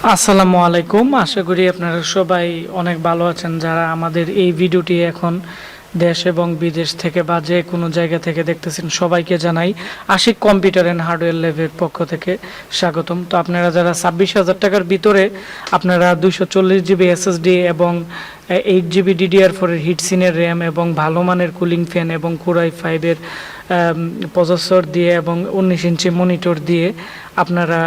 আসসালামু আলাইকুম। আশা করি আপনারা সবাই অনেক ভালো আছেন। যারা আমাদের এই ভিডিওটি এখন দেশ এবং বিদেশ থেকে বা যে কোনো জায়গা থেকে দেখতেছেন, সবাইকে জানাই আশিক কম্পিউটার অ্যান্ড হার্ডওয়্যার ল্যাবের পক্ষ থেকে স্বাগতম। তো আপনারা যারা 26,000 টাকার ভিতরে আপনারা 240 GB SSD এবং 8 GB DDR4 এর হিটসিনের র্যাম এবং ভালো মানের কুলিং ফ্যান এবং কোরাই 5 এর প্রসেসর দিয়ে এবং 19 ইঞ্চি মনিটর দিয়ে আপনারা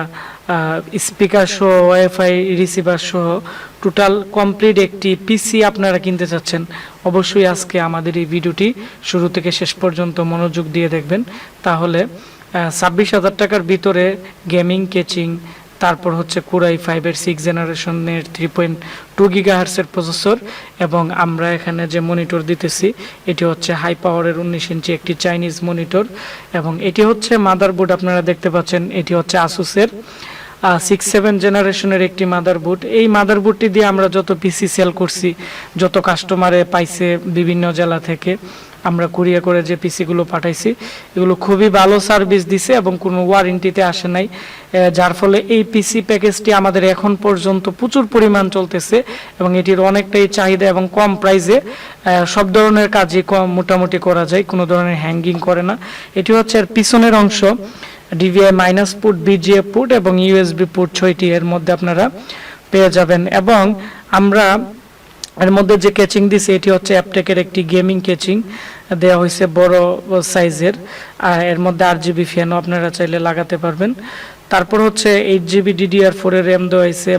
স্পিকার সহ ওয়াইফাই রিসিভার সহ টোটাল কমপ্লিট একটি পিসি আপনারা কিনতে চাচ্ছেন, অবশ্যই আজকে আমাদের এই ভিডিওটি শুরু থেকে শেষ পর্যন্ত মনোযোগ দিয়ে দেখবেন। তাহলে 26,000 টাকার ভিতরে গেমিং কেচিং, তারপর হচ্ছে কোরাই 5 এর 6 জেনারেশনের 3.2 GHz প্রসেসর এবং আমরা এখানে যে মনিটর দিতেছি এটি হচ্ছে হাই পাওয়ারের 19 ইঞ্চি একটি চাইনিজ মনিটর এবং এটি হচ্ছে মাদারবোর্ড। আপনারা দেখতে পাচ্ছেন এটি হচ্ছে আসুসের 6-7 জেনারেশনের একটি মাদারবোর্ড। এই মাদারবোর্ডটি দিয়ে আমরা যত পিসি সেল করছি, যত কাস্টমারে পাইছে বিভিন্ন জেলা থেকে, আমরা কুরিয়ার করে যে পিসিগুলো পাঠাইছি এগুলো খুবই ভালো সার্ভিস দিছে এবং কোনো ওয়ারেন্টিতে আসে নাই, যার ফলে এই পিসি প্যাকেজটি আমাদের এখন পর্যন্ত প্রচুর পরিমাণ চলতেছে এবং এটির অনেকটাই চাহিদা এবং কম প্রাইসে সব ধরনের কাজই মোটামুটি করা যায়, কোনো ধরনের হ্যাঙ্গিং করে না। এটি হচ্ছে এর পিছনের অংশ, DVI minus port, VGA port এবং ইউএসবি পোর্ট 6টি এর মধ্যে আপনারা পেয়ে যাবেন। এবং আমরা এর মধ্যে যে কেচিং দিছে এটি হচ্ছে অ্যাপটেকের একটি গেমিং কেচিং দেওয়া হয়েছে বড় সাইজের, এর মধ্যে 8 GB ফ্যানও আপনারা চাইলে লাগাতে পারবেন। তারপর হচ্ছে 8 GB DDR4 এর র্যাম দেওয়া হয়েছে।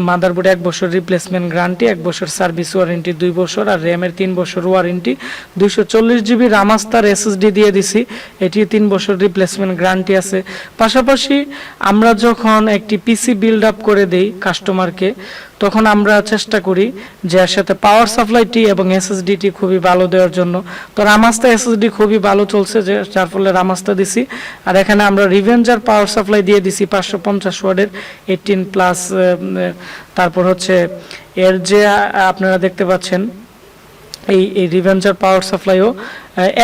মাদারবোর্ড 1 বছর রিপ্লেসমেন্ট গ্যারান্টি, 1 বছর সার্ভিস ওয়ারেন্টি, 2 বছর আর র্যামের 3 বছর ওয়ারেন্টি। 240 GB রামাস্টার SSD দিয়ে দিছি, এটি 3 বছর রিপ্লেসমেন্ট গ্যারান্টি আছে। পাশাপাশি আমরা যখন একটি পিসি বিল্ড আপ করে দেই কাস্টমারকে, তখন আমরা চেষ্টা করি যে এর সাথে পাওয়ার সাপ্লাইটি এবং এসএসডিটি খুবই ভালো দেওয়ার জন্য। তো রামাস্তা এসএসডি খুবই ভালো চলছে, যার ফলে রামাস্তা দিছি। আর এখানে আমরা রিভেঞ্জার পাওয়ার সাপ্লাই দিয়ে দিছি 550 ওয়াটের 18+। তারপর হচ্ছে এর যে আপনারা দেখতে পাচ্ছেন এই রিভেঞ্জার পাওয়ার সাপ্লাইও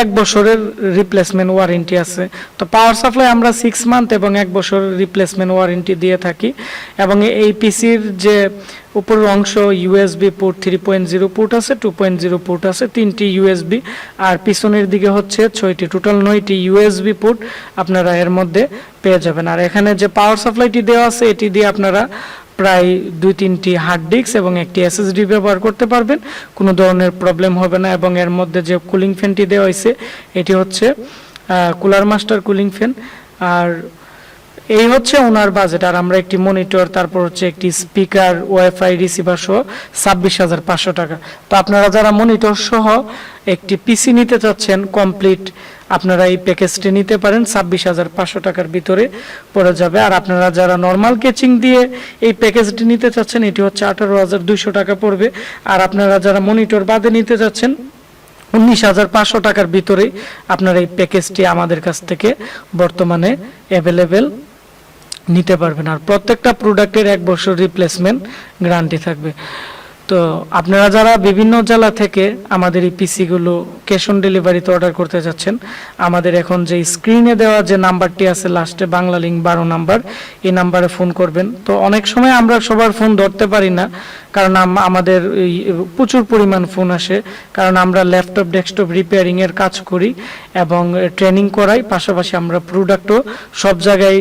1 বছরের রিপ্লেসমেন্ট ওয়ারেন্টি আছে। তো পাওয়ার সাপ্লাই আমরা 6 মান্থ এবং 1 বছর রিপ্লেসমেন্ট ওয়ারেন্টি দিয়ে থাকি। এবং এই পিসির যে উপরের অংশ ইউএসবি পোর্ট 3.0 পোর্ট আছে, 2.0 পোর্ট আছে, 3টি ইউএসবি, আর পিছনের দিকে হচ্ছে 6টি, টোটাল 9টি ইউএসবি পোর্ট আপনারা এর মধ্যে পেয়ে যাবেন। আর এখানে যে পাওয়ার সাপ্লাইটি দেওয়া আছে এটি দিয়ে আপনারা প্রায় 2-3টি হার্ড ডিস্ক এবং একটি এসএসডি ব্যবহার করতে পারবেন, কোনো ধরনের প্রবলেম হবে না। এবং এর মধ্যে যে কুলিং ফ্যানটি দেওয়া হয়েছে এটি হচ্ছে কুলার মাস্টার কুলিং ফ্যান। আর এই হচ্ছে ওনার বাজেট। আর আমরা একটি মনিটর, তারপর হচ্ছে একটি স্পিকার, ওয়াইফাই রিসিভার সহ 26,500 টাকা। তো আপনারা যারা মনিটর সহ একটি পিসি নিতে চাচ্ছেন কমপ্লিট, আপনারা এই প্যাকেজটি নিতে পারেন, 26,500 টাকার ভিতরে পড়ে যাবে। আর আপনারা যারা নর্মাল কেচিং দিয়ে এই প্যাকেজটি নিতে চাচ্ছেন এটি হচ্ছে 18,200 টাকা পড়বে। আর আপনারা যারা মনিটর বাদে নিতে চাচ্ছেন 19,500 টাকার ভিতরেই আপনারা এই প্যাকেজটি আমাদের কাছ থেকে বর্তমানে অ্যাভেলেবেল নিতে পারবেন। আর প্রত্যেকটা প্রোডাক্টের 1 বছর রিপ্লেসমেন্ট গ্যারান্টি থাকবে। তো আপনারা যারা বিভিন্ন জেলা থেকে আমাদের এই পিসিগুলো ক্যাশ অন ডেলিভারিতে অর্ডার করতে যাচ্ছেন, আমাদের এখন যে স্ক্রিনে দেওয়া যে নাম্বারটি আছে লাস্টে বাংলা লিঙ্ক 12 নাম্বার, এই নাম্বারে ফোন করবেন। তো অনেক সময় আমরা সবার ফোন ধরতে পারি না, কারণ আমাদের প্রচুর পরিমাণ ফোন আসে, কারণ আমরা ল্যাপটপ ডেস্কটপ রিপেয়ারিং এর কাজ করি এবং ট্রেনিং করাই, পাশাপাশি আমরা প্রোডাক্টও সব জায়গায়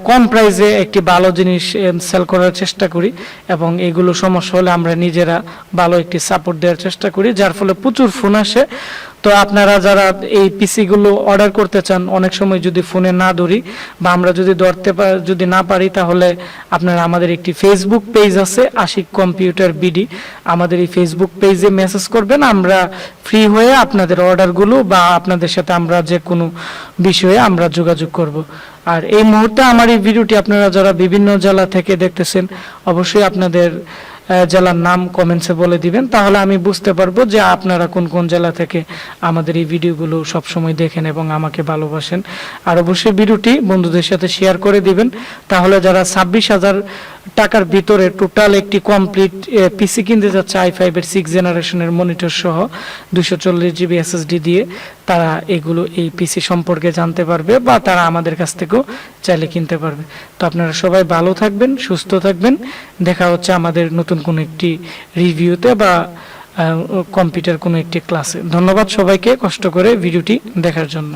কম প্রাইসে একটি ভালো জিনিস সেল করার চেষ্টা করি এবং এগুলো সমস্যা হলে আমরা নিজেরা ভালো একটি সাপোর্ট দেওয়ার চেষ্টা করি, যার ফলে প্রচুর ফোন আসে। তো আপনারা যারা এই পিসিগুলো অর্ডার করতে চান, অনেক সময় যদি ফোনে না ধরি বা আমরা যদি না পারি, তাহলে আপনারা আমাদের একটি ফেসবুক পেজ আছে আশিক কম্পিউটার বিডি, আমাদের এই ফেসবুক পেজে মেসেজ করবেন, আমরা ফ্রি হয়ে আপনাদের অর্ডারগুলো বা আপনাদের সাথে আমরা যে কোনো বিষয়ে আমরা যোগাযোগ করব। আর এই মুহূর্তে আমার এই ভিডিওটি আপনারা যারা বিভিন্ন জেলা থেকে দেখতেছেন, অবশ্যই আপনাদের জেলার নাম কমেন্টসে বলে দিবেন, তাহলে আমি বুঝতে পারবো যে আপনারা কোন কোন জেলা থেকে আমাদের এই ভিডিওগুলো সবসময় দেখেন এবং আমাকে ভালোবাসেন। আর অবশ্যই ভিডিওটি বন্ধুদের সাথে শেয়ার করে দিবেন, তাহলে যারা 26,000 টাকার ভিতরে টোটাল একটি কমপ্লিট পিসি কিনতে যাচ্ছে i5 এর 6 জেনারেশনের মনিটর সহ 240 GB SSD দিয়ে, তারা এগুলো এই পিসি সম্পর্কে জানতে পারবে বা তারা আমাদের কাছ থেকেও চাইলে কিনতে পারবে। তো আপনারা সবাই ভালো থাকবেন, সুস্থ থাকবেন। দেখা হচ্ছে আমাদের নতুন কোনো একটি রিভিউতে বা কম্পিউটার কোনো একটি ক্লাসে। ধন্যবাদ সবাইকে কষ্ট করে ভিডিওটি দেখার জন্য।